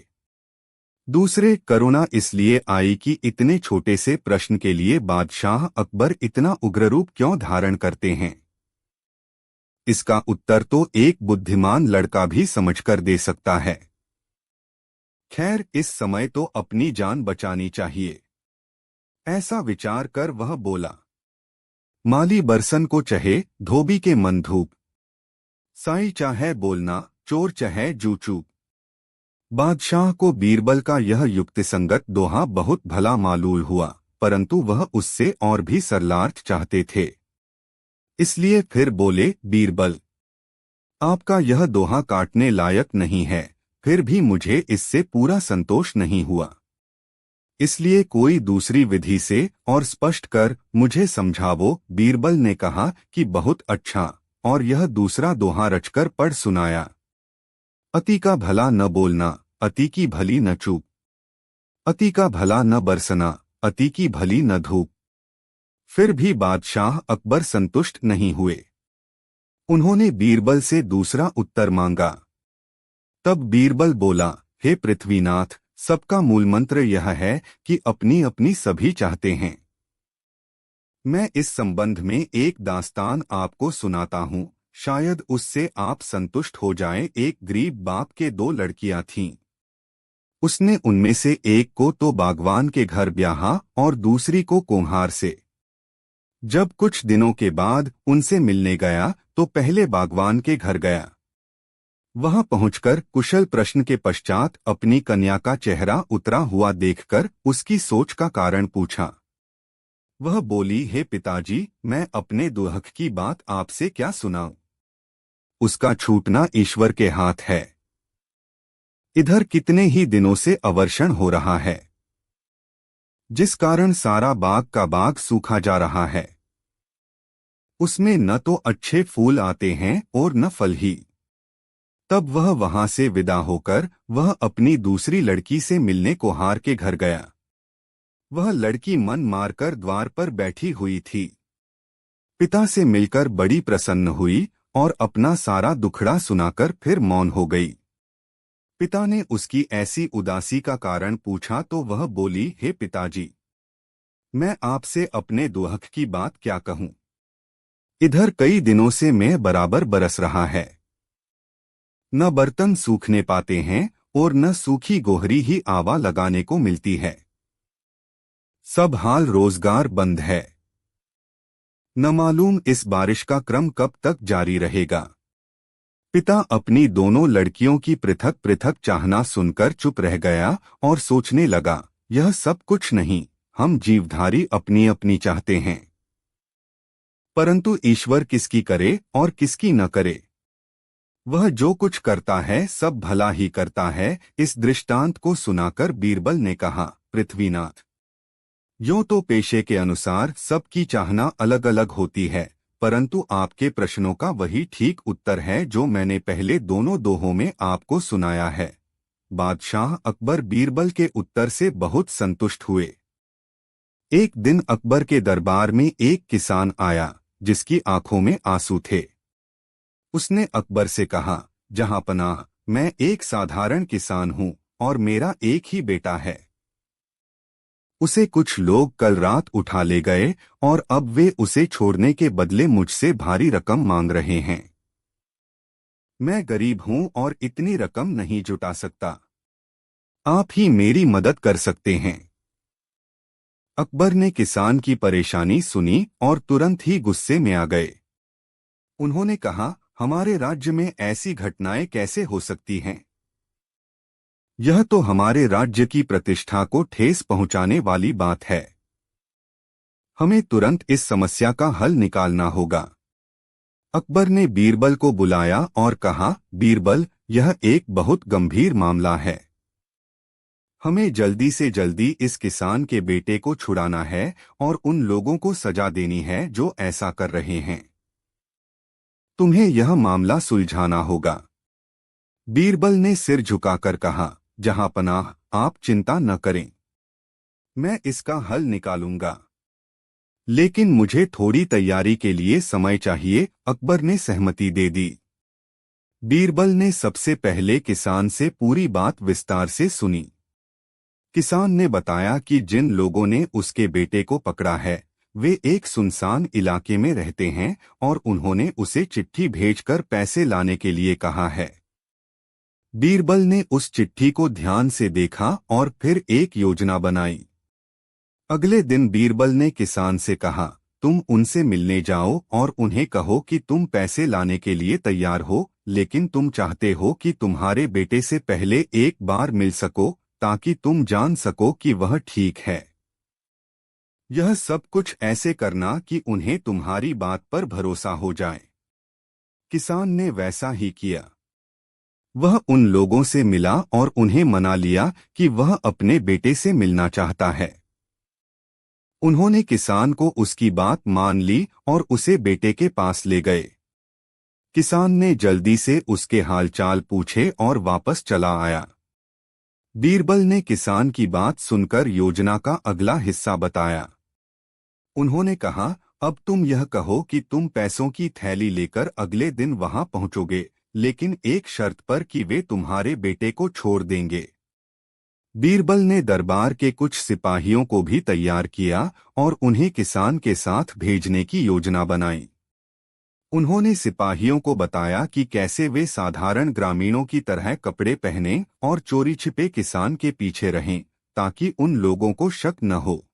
[SPEAKER 1] दूसरे, करुणा इसलिए आई कि इतने छोटे से प्रश्न के लिए बादशाह अकबर इतना उग्र रूप क्यों धारण करते हैं। इसका उत्तर तो एक बुद्धिमान लड़का भी समझकर दे सकता है। खैर, इस समय तो अपनी जान बचानी चाहिए। ऐसा विचार कर वह बोला, माली बरसन को चहे, धोबी के मन धूप। साई चाहे बोलना, चोर चाहे जू चूप। बादशाह को बीरबल का यह युक्तिसंगत दोहा बहुत भला मालूम हुआ, परंतु वह उससे और भी सरलार्थ चाहते थे। इसलिए फिर बोले, बीरबल, आपका यह दोहा काटने लायक नहीं है, फिर भी मुझे इससे पूरा संतोष नहीं हुआ। इसलिए कोई दूसरी विधि से और स्पष्ट कर मुझे समझावो। बीरबल ने कहा कि बहुत अच्छा, और यह दूसरा दोहा रचकर पढ़ सुनाया। अति का भला न बोलना, अति की भली न चूप। अति का भला न बरसना, अति की भली न धूप। फिर भी बादशाह अकबर संतुष्ट नहीं हुए। उन्होंने बीरबल से दूसरा उत्तर मांगा। तब बीरबल बोला, हे पृथ्वीनाथ, सबका मूल मंत्र यह है कि अपनी अपनी सभी चाहते हैं। मैं इस संबंध में एक दास्तान आपको सुनाता हूँ, शायद उससे आप संतुष्ट हो जाएं। एक गरीब बाप के 2 लड़कियां थीं। उसने उनमें से एक को तो बागवान के घर ब्याहा और दूसरी को कुम्हार से। जब कुछ दिनों के बाद उनसे मिलने गया तो पहले बागवान के घर गया। वहां पहुंचकर कुशल प्रश्न के पश्चात अपनी कन्या का चेहरा उतरा हुआ देखकर उसकी सोच का कारण पूछा। वह बोली, हे पिताजी, मैं अपने दुल्हन की बात आपसे क्या सुनाऊं? उसका छूटना ईश्वर के हाथ है। इधर कितने ही दिनों से अवर्षण हो रहा है, जिस कारण सारा बाग का बाग सूखा जा रहा है। उसमें न तो अच्छे फूल आते हैं और न फल ही। तब वह वहां से विदा होकर वह अपनी दूसरी लड़की से मिलने कुम्हार के घर गया। वह लड़की मन मारकर द्वार पर बैठी हुई थी। पिता से मिलकर बड़ी प्रसन्न हुई और अपना सारा दुखड़ा सुनाकर फिर मौन हो गई। पिता ने उसकी ऐसी उदासी का कारण पूछा तो वह बोली, हे पिताजी, मैं आपसे अपने दुल्हन की बात क्या कहूं? इधर कई दिनों से मैं बराबर बरस रहा है। न बर्तन सूखने पाते हैं और न सूखी गोहरी ही आवा लगाने को मिलती है। सब हाल रोजगार बंद है। न मालूम इस बारिश का क्रम कब तक जारी रहेगा। पिता अपनी दोनों लड़कियों की पृथक पृथक चाहना सुनकर चुप रह गया और सोचने लगा, यह सब कुछ नहीं, हम जीवधारी अपनी अपनी चाहते हैं, परंतु ईश्वर किसकी करे और किसकी न करे। वह जो कुछ करता है सब भला ही करता है। इस दृष्टांत को सुनाकर बीरबल ने कहा, पृथ्वीनाथ, यूं तो पेशे के अनुसार सबकी चाहना अलग अलग होती है, परंतु आपके प्रश्नों का वही ठीक उत्तर है जो मैंने पहले दोनों दोहों में आपको सुनाया है। बादशाह अकबर बीरबल के उत्तर से बहुत संतुष्ट हुए। एक दिन अकबर के दरबार में एक किसान आया जिसकी आंखों में आंसू थे। उसने अकबर से कहा, जहांपनाह, मैं एक साधारण किसान हूं और मेरा एक ही बेटा है। उसे कुछ लोग कल रात उठा ले गए और अब वे उसे छोड़ने के बदले मुझसे भारी रकम मांग रहे हैं। मैं गरीब हूं और इतनी रकम नहीं जुटा सकता। आप ही मेरी मदद कर सकते हैं। अकबर ने किसान की परेशानी सुनी और तुरंत ही गुस्से में आ गए। उन्होंने कहा, हमारे राज्य में ऐसी घटनाएं कैसे हो सकती हैं? यह तो हमारे राज्य की प्रतिष्ठा को ठेस पहुंचाने वाली बात है। हमें तुरंत इस समस्या का हल निकालना होगा। अकबर ने बीरबल को बुलाया और कहा, बीरबल, यह एक बहुत गंभीर मामला है। हमें जल्दी से जल्दी इस किसान के बेटे को छुड़ाना है और उन लोगों को सजा देनी है जो ऐसा कर रहे हैं। तुम्हें यह मामला सुलझाना होगा। बीरबल ने सिर झुकाकर कहा, जहांपनाह, आप चिंता न करें, मैं इसका हल निकालूंगा, लेकिन मुझे थोड़ी तैयारी के लिए समय चाहिए। अकबर ने सहमति दे दी। बीरबल ने सबसे पहले किसान से पूरी बात विस्तार से सुनी। किसान ने बताया कि जिन लोगों ने उसके बेटे को पकड़ा है वे एक सुनसान इलाके में रहते हैं और उन्होंने उसे चिट्ठी भेजकर पैसे लाने के लिए कहा है। बीरबल ने उस चिट्ठी को ध्यान से देखा और फिर एक योजना बनाई। अगले दिन बीरबल ने किसान से कहा, तुम उनसे मिलने जाओ और उन्हें कहो कि तुम पैसे लाने के लिए तैयार हो, लेकिन तुम चाहते हो कि तुम्हारे बेटे से पहले एक बार मिल सको ताकि तुम जान सको कि वह ठीक है। यह सब कुछ ऐसे करना कि उन्हें तुम्हारी बात पर भरोसा हो जाए। किसान ने वैसा ही किया। वह उन लोगों से मिला और उन्हें मना लिया कि वह अपने बेटे से मिलना चाहता है। उन्होंने किसान को उसकी बात मान ली और उसे बेटे के पास ले गए। किसान ने जल्दी से उसके हालचाल पूछे और वापस चला आया। बीरबल ने किसान की बात सुनकर योजना का अगला हिस्सा बताया। उन्होंने कहा, अब तुम यह कहो कि तुम पैसों की थैली लेकर अगले दिन वहां पहुंचोगे, लेकिन एक शर्त पर कि वे तुम्हारे बेटे को छोड़ देंगे। बीरबल ने दरबार के कुछ सिपाहियों को भी तैयार किया और उन्हें किसान के साथ भेजने की योजना बनाई। उन्होंने सिपाहियों को बताया कि कैसे वे साधारण ग्रामीणों की तरह कपड़े पहने और चोरी छिपे किसान के पीछे रहें ताकि उन लोगों को शक न हो।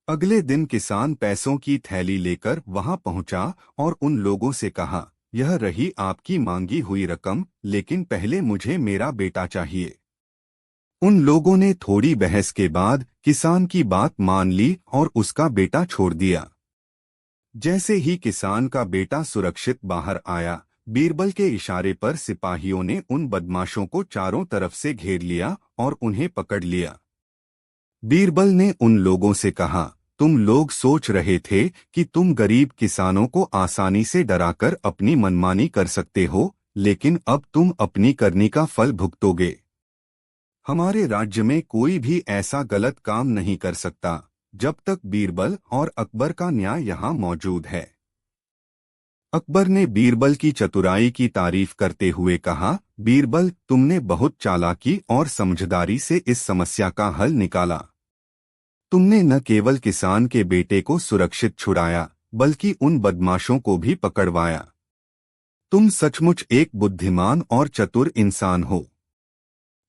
[SPEAKER 1] अगले दिन किसान पैसों की थैली लेकर वहां पहुंचा और उन लोगों से कहा, यह रही आपकी मांगी हुई रकम, लेकिन पहले मुझे मेरा बेटा चाहिए। उन लोगों ने थोड़ी बहस के बाद किसान की बात मान ली और उसका बेटा छोड़ दिया। जैसे ही किसान का बेटा सुरक्षित बाहर आया, बीरबल के इशारे पर सिपाहियों ने उन बदमाशों को चारों तरफ से घेर लिया और उन्हें पकड़ लिया। बीरबल ने उन लोगों से कहा, तुम लोग सोच रहे थे कि तुम गरीब किसानों को आसानी से डराकर अपनी मनमानी कर सकते हो, लेकिन अब तुम अपनी करनी का फल भुगतोगे। हमारे राज्य में कोई भी ऐसा गलत काम नहीं कर सकता जब तक बीरबल और अकबर का न्याय यहाँ मौजूद है। अकबर ने बीरबल की चतुराई की तारीफ करते हुए कहा, बीरबल, तुमने बहुत चालाकी और समझदारी से इस समस्या का हल निकाला। तुमने न केवल किसान के बेटे को सुरक्षित छुड़ाया, बल्कि उन बदमाशों को भी पकड़वाया। तुम सचमुच एक बुद्धिमान और चतुर इंसान हो।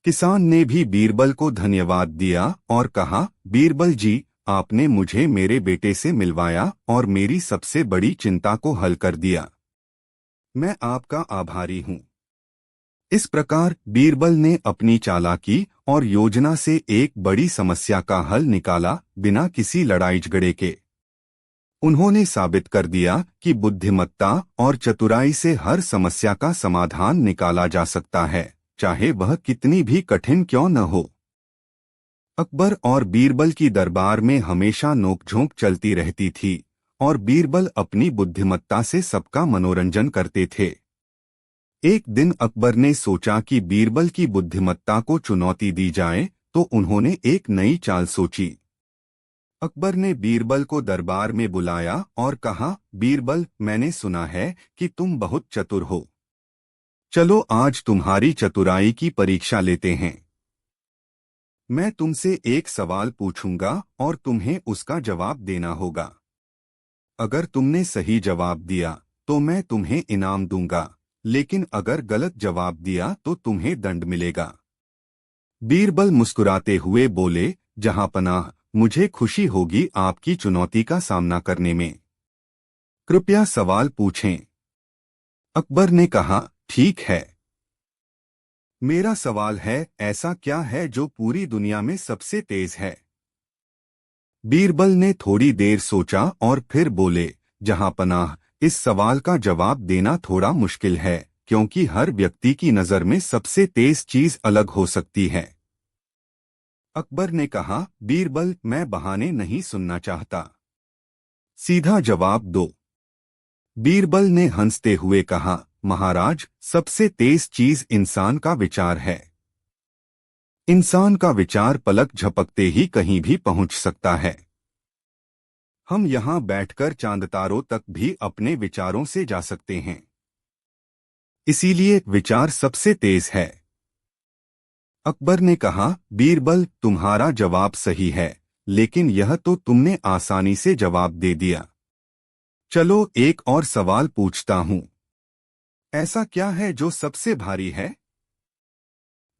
[SPEAKER 1] किसान ने भी बीरबल को धन्यवाद दिया और कहा, बीरबल जी, आपने मुझे मेरे बेटे से मिलवाया और मेरी सबसे बड़ी चिंता को हल कर दिया। मैं आपका आभारी हूँ। इस प्रकार बीरबल ने अपनी चालाकी और योजना से एक बड़ी समस्या का हल निकाला, बिना किसी लड़ाई झगड़े के। उन्होंने साबित कर दिया कि बुद्धिमत्ता और चतुराई से हर समस्या का समाधान निकाला जा सकता है, चाहे वह कितनी भी कठिन क्यों न हो। अकबर और बीरबल की दरबार में हमेशा नोकझोंक चलती रहती थी और बीरबल अपनी बुद्धिमत्ता से सबका मनोरंजन करते थे। एक दिन अकबर ने सोचा कि बीरबल की बुद्धिमत्ता को चुनौती दी जाए, तो उन्होंने एक नई चाल सोची। अकबर ने बीरबल को दरबार में बुलाया और कहा, बीरबल, मैंने सुना है कि तुम बहुत चतुर हो। चलो आज तुम्हारी चतुराई की परीक्षा लेते हैं। मैं तुमसे एक सवाल पूछूंगा और तुम्हें उसका जवाब देना होगा। अगर तुमने सही जवाब दिया तो मैं तुम्हें इनाम दूंगा, लेकिन अगर गलत जवाब दिया तो तुम्हें दंड मिलेगा। बीरबल मुस्कुराते हुए बोले, जहांपनाह, मुझे खुशी होगी आपकी चुनौती का सामना करने में। कृपया सवाल पूछें। अकबर ने कहा, ठीक है। मेरा सवाल है, ऐसा क्या है जो पूरी दुनिया में सबसे तेज है? बीरबल ने थोड़ी देर सोचा और फिर बोले, जहांपनाह, इस सवाल का जवाब देना थोड़ा मुश्किल है, क्योंकि हर व्यक्ति की नज़र में सबसे तेज चीज अलग हो सकती है। अकबर ने कहा, बीरबल, मैं बहाने नहीं सुनना चाहता। सीधा जवाब दो। बीरबल ने हंसते हुए कहा, महाराज, सबसे तेज चीज इंसान का विचार है। इंसान का विचार पलक झपकते ही कहीं भी पहुंच सकता है। हम यहाँ बैठकर चांदतारों तक भी अपने विचारों से जा सकते हैं। इसीलिए विचार सबसे तेज है। अकबर ने कहा, बीरबल, तुम्हारा जवाब सही है, लेकिन यह तो तुमने आसानी से जवाब दे दिया। चलो एक और सवाल पूछता हूँ। ऐसा क्या है जो सबसे भारी है?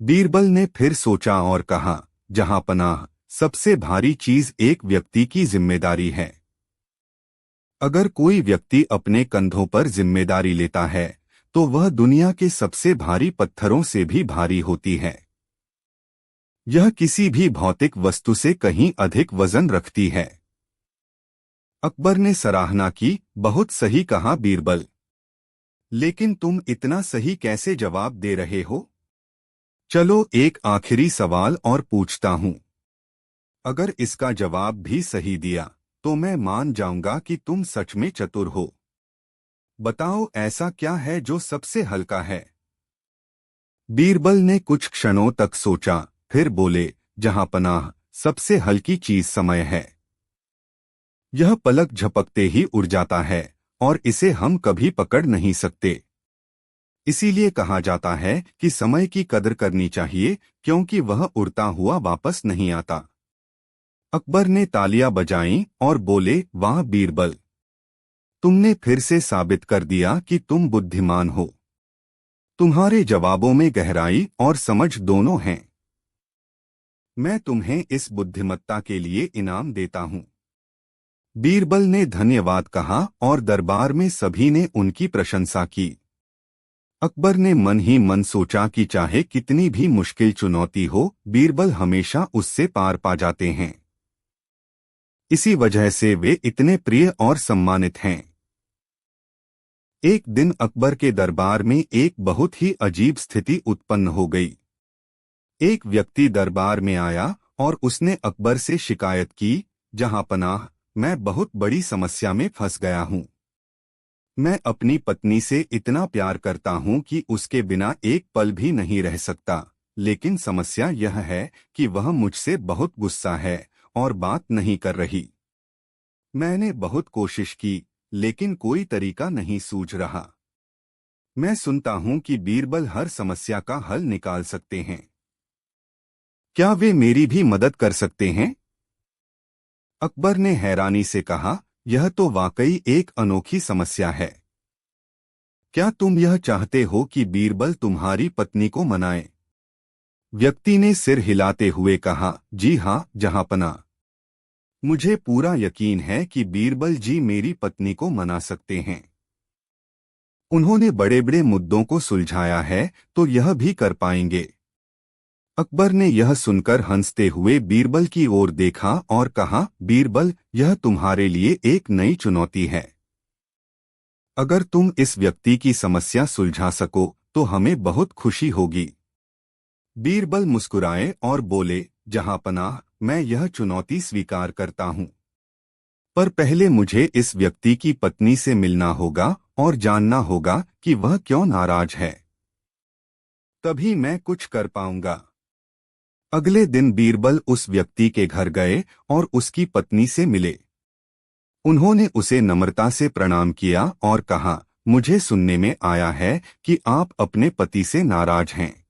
[SPEAKER 1] बीरबल ने फिर सोचा और कहा, जहांपनाह, सबसे भारी चीज एक व्यक्ति की जिम्मेदारी है। अगर कोई व्यक्ति अपने कंधों पर जिम्मेदारी लेता है, तो वह दुनिया के सबसे भारी पत्थरों से भी भारी होती है। यह किसी भी भौतिक वस्तु से कहीं अधिक वजन रखती है। अकबर ने सराहना की, बहुत सही कहा बीरबल। लेकिन तुम इतना सही कैसे जवाब दे रहे हो? चलो एक आखिरी सवाल और पूछता हूँ। अगर इसका जवाब भी सही दिया, तो मैं मान जाऊंगा कि तुम सच में चतुर हो। बताओ, ऐसा क्या है जो सबसे हल्का है? बीरबल ने कुछ क्षणों तक सोचा, फिर बोले, जहांपनाह, सबसे हल्की चीज समय है। यह पलक झपकते ही उड़ जाता है और इसे हम कभी पकड़ नहीं सकते। इसीलिए कहा जाता है कि समय की कदर करनी चाहिए, क्योंकि वह उड़ता हुआ वापस नहीं आता। अकबर ने तालियां बजाईं और बोले, वाह बीरबल, तुमने फिर से साबित कर दिया कि तुम बुद्धिमान हो। तुम्हारे जवाबों में गहराई और समझ दोनों हैं। मैं तुम्हें इस बुद्धिमत्ता के लिए इनाम देता हूँ। बीरबल ने धन्यवाद कहा और दरबार में सभी ने उनकी प्रशंसा की। अकबर ने मन ही मन सोचा कि चाहे कितनी भी मुश्किल चुनौती हो, बीरबल हमेशा उससे पार पा जाते हैं। इसी वजह से वे इतने प्रिय और सम्मानित हैं। एक दिन अकबर के दरबार में एक बहुत ही अजीब स्थिति उत्पन्न हो गई। एक व्यक्ति दरबार में आया और उसने अकबर से शिकायत की, जहां पनाह, मैं बहुत बड़ी समस्या में फंस गया हूं। मैं अपनी पत्नी से इतना प्यार करता हूं कि उसके बिना एक पल भी नहीं रह सकता, लेकिन समस्या यह है कि वह मुझसे बहुत गुस्सा है और बात नहीं कर रही। मैंने बहुत कोशिश की, लेकिन कोई तरीका नहीं सूझ रहा। मैं सुनता हूं कि बीरबल हर समस्या का हल निकाल सकते हैं। क्या वे मेरी भी मदद कर सकते हैं? अकबर ने हैरानी से कहा, यह तो वाकई एक अनोखी समस्या है। क्या तुम यह चाहते हो कि बीरबल तुम्हारी पत्नी को मनाए? व्यक्ति ने सिर हिलाते हुए कहा, जी हाँ जहांपना। मुझे पूरा यकीन है कि बीरबल जी मेरी पत्नी को मना सकते हैं। उन्होंने बड़े बड़े मुद्दों को सुलझाया है, तो यह भी कर पाएंगे। अकबर ने यह सुनकर हंसते हुए बीरबल की ओर देखा और कहा, बीरबल, यह तुम्हारे लिए एक नई चुनौती है। अगर तुम इस व्यक्ति की समस्या सुलझा सको तो हमें बहुत खुशी होगी। बीरबल मुस्कुराए और बोले, जहांपनाह, मैं यह चुनौती स्वीकार करता हूं। पर पहले मुझे इस व्यक्ति की पत्नी से मिलना होगा और जानना होगा कि वह क्यों नाराज है। तभी मैं कुछ कर पाऊंगा। अगले दिन बीरबल उस व्यक्ति के घर गए और उसकी पत्नी से मिले। उन्होंने उसे नम्रता से प्रणाम किया और कहा, मुझे सुनने में आया है कि आप अपने पति से नाराज हैं।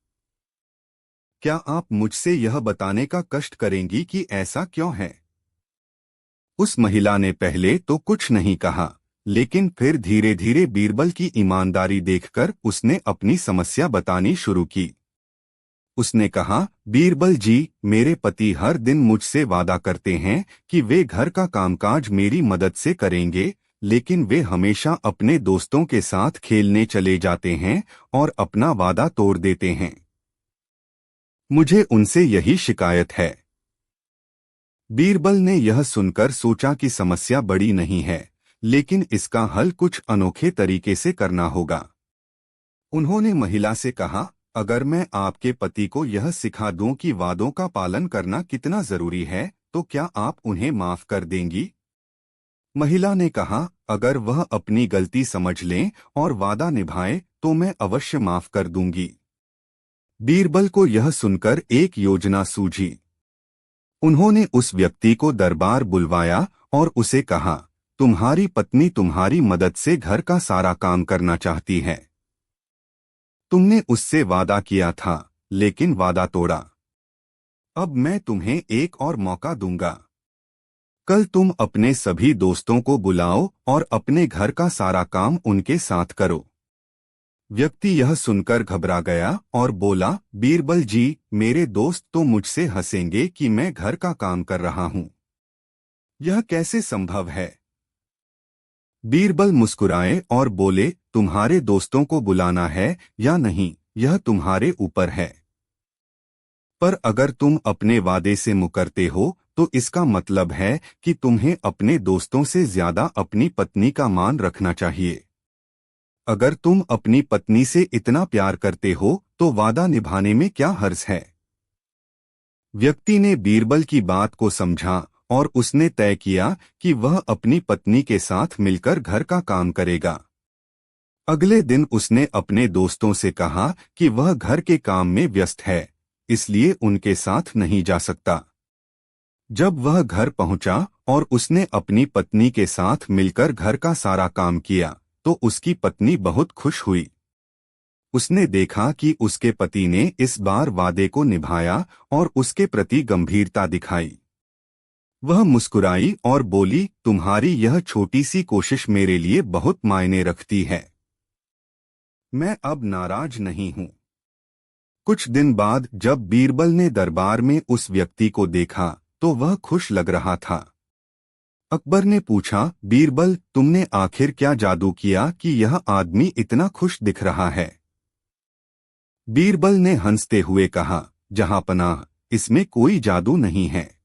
[SPEAKER 1] क्या आप मुझसे यह बताने का कष्ट करेंगी कि ऐसा क्यों है? उस महिला ने पहले तो कुछ नहीं कहा, लेकिन फिर धीरे धीरे बीरबल की ईमानदारी देखकर उसने अपनी समस्या बतानी शुरू की। उसने कहा, बीरबल जी, मेरे पति हर दिन मुझसे वादा करते हैं कि वे घर का कामकाज मेरी मदद से करेंगे, लेकिन वे हमेशा अपने दोस्तों के साथ खेलने चले जाते हैं और अपना वादा तोड़ देते हैं। मुझे उनसे यही शिकायत है। बीरबल ने यह सुनकर सोचा कि समस्या बड़ी नहीं है, लेकिन इसका हल कुछ अनोखे तरीके से करना होगा। उन्होंने महिला से कहा, अगर मैं आपके पति को यह सिखा दूं कि वादों का पालन करना कितना जरूरी है, तो क्या आप उन्हें माफ कर देंगी? महिला ने कहा, अगर वह अपनी गलती समझ लें और वादा निभाएं, तो मैं अवश्य माफ कर दूंगी। बीरबल को यह सुनकर एक योजना सूझी। उन्होंने उस व्यक्ति को दरबार बुलवाया और उसे कहा, तुम्हारी पत्नी तुम्हारी मदद से घर का सारा काम करना चाहती है। तुमने उससे वादा किया था, लेकिन वादा तोड़ा। अब मैं तुम्हें एक और मौका दूंगा। कल तुम अपने सभी दोस्तों को बुलाओ और अपने घर का सारा काम उनके साथ करो। व्यक्ति यह सुनकर घबरा गया और बोला, बीरबल जी, मेरे दोस्त तो मुझसे हंसेंगे कि मैं घर का काम कर रहा हूं। यह कैसे संभव है? बीरबल मुस्कुराए और बोले, तुम्हारे दोस्तों को बुलाना है या नहीं, यह तुम्हारे ऊपर है। पर अगर तुम अपने वादे से मुकरते हो, तो इसका मतलब है कि तुम्हें अपने दोस्तों से ज्यादा अपनी पत्नी का मान रखना चाहिए। अगर तुम अपनी पत्नी से इतना प्यार करते हो, तो वादा निभाने में क्या हर्ज है? व्यक्ति ने बीरबल की बात को समझा और उसने तय किया कि वह अपनी पत्नी के साथ मिलकर घर का काम करेगा। अगले दिन उसने अपने दोस्तों से कहा कि वह घर के काम में व्यस्त है, इसलिए उनके साथ नहीं जा सकता। जब वह घर पहुंचा और उसने अपनी पत्नी के साथ मिलकर घर का सारा काम किया, तो उसकी पत्नी बहुत खुश हुई। उसने देखा कि उसके पति ने इस बार वादे को निभाया और उसके प्रति गंभीरता दिखाई। वह मुस्कुराई और बोली, तुम्हारी यह छोटी सी कोशिश मेरे लिए बहुत मायने रखती है। मैं अब नाराज नहीं हूं। कुछ दिन बाद जब बीरबल ने दरबार में उस व्यक्ति को देखा, तो वह खुश लग रहा था। अकबर ने पूछा, बीरबल, तुमने आखिर क्या जादू किया कि यह आदमी इतना खुश दिख रहा है? बीरबल ने हंसते हुए कहा, जहांपनाह, इसमें कोई जादू नहीं है।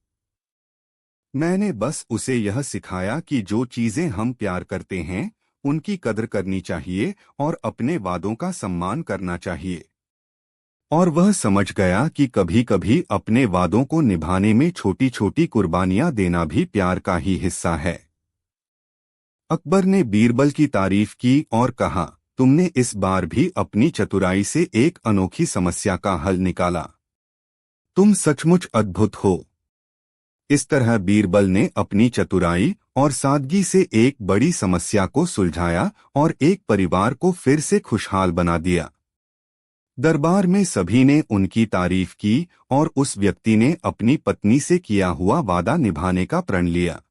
[SPEAKER 1] मैंने बस उसे यह सिखाया कि जो चीजें हम प्यार करते हैं उनकी कदर करनी चाहिए और अपने वादों का सम्मान करना चाहिए। और वह समझ गया कि कभी कभी अपने वादों को निभाने में छोटी छोटी कुर्बानियां देना भी प्यार का ही हिस्सा है। अकबर ने बीरबल की तारीफ की और कहा, तुमने इस बार भी अपनी चतुराई से एक अनोखी समस्या का हल निकाला। तुम सचमुच अद्भुत हो। इस तरह बीरबल ने अपनी चतुराई और सादगी से एक बड़ी समस्या को सुलझाया और एक परिवार को फिर से खुशहाल बना दिया। दरबार में सभी ने उनकी तारीफ की और उस व्यक्ति ने अपनी पत्नी से किया हुआ वादा निभाने का प्रण लिया।